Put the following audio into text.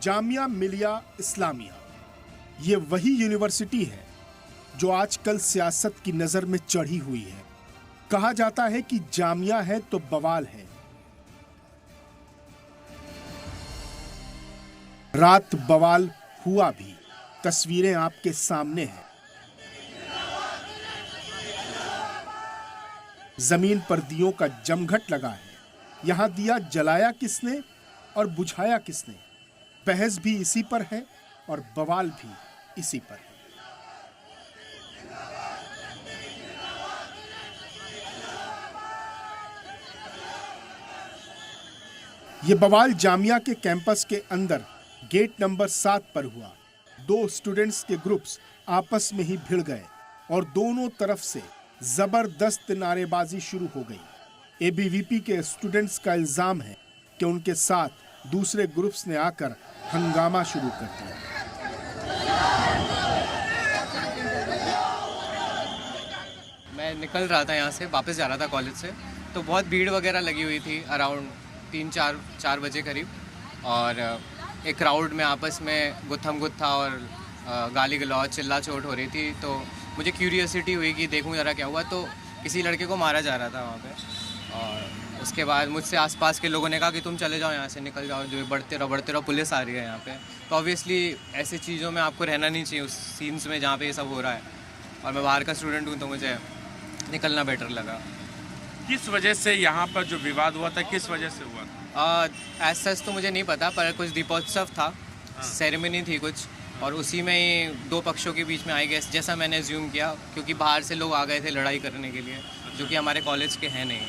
जामिया मिलिया इस्लामिया ये वही यूनिवर्सिटी है जो आजकल सियासत की नजर में चढ़ी हुई है। कहा जाता है कि जामिया है तो बवाल है। रात बवाल हुआ भी, तस्वीरें आपके सामने हैं। जमीन पर दियों का जमघट लगा है। यहां दिया जलाया किसने और बुझाया किसने, बहस भी इसी पर है और बवाल भी इसी पर है। ये बवाल जामिया के कैंपस के अंदर गेट नंबर 7 पर हुआ। दो स्टूडेंट्स के ग्रुप्स आपस में ही भिड़ गए और दोनों तरफ से जबरदस्त नारेबाजी शुरू हो गई। एबीवीपी के स्टूडेंट्स का इल्जाम है कि उनके साथ दूसरे ग्रुप्स ने आकर हंगामा शुरू कर दिया। मैं निकल रहा था यहाँ से, वापस जा रहा था कॉलेज से, तो बहुत भीड़ वगैरह लगी हुई थी अराउंड 3-4 बजे करीब। और एक क्राउड में आपस में गुत्थम गुत्था और गाली गलौज चिल्ला चोट हो रही थी। तो मुझे क्यूरियोसिटी हुई कि देखूं ज़रा क्या हुआ। तो किसी लड़के को मारा जा रहा था वहाँ पे। और उसके बाद मुझसे आसपास के लोगों ने कहा कि तुम चले जाओ यहाँ से, निकल जाओ, जो बढ़ते रहो पुलिस आ रही है यहाँ पे। तो ऑब्वियसली ऐसी चीज़ों में आपको रहना नहीं चाहिए, उस सीन्स में जहाँ पे ये सब हो रहा है। और मैं बाहर का स्टूडेंट हूँ तो मुझे निकलना बेटर लगा। किस वजह से यहाँ पर जो विवाद हुआ था, किस वजह से हुआ था? एज सच तो मुझे नहीं पता, पर कुछ दीपोत्सव था, सेरेमनी थी कुछ, और उसी में ही दो पक्षों के बीच में आई गए, जैसा मैंने एज्यूम किया, क्योंकि बाहर से लोग आ गए थे लड़ाई करने के लिए, जो कि हमारे कॉलेज के हैं नहीं।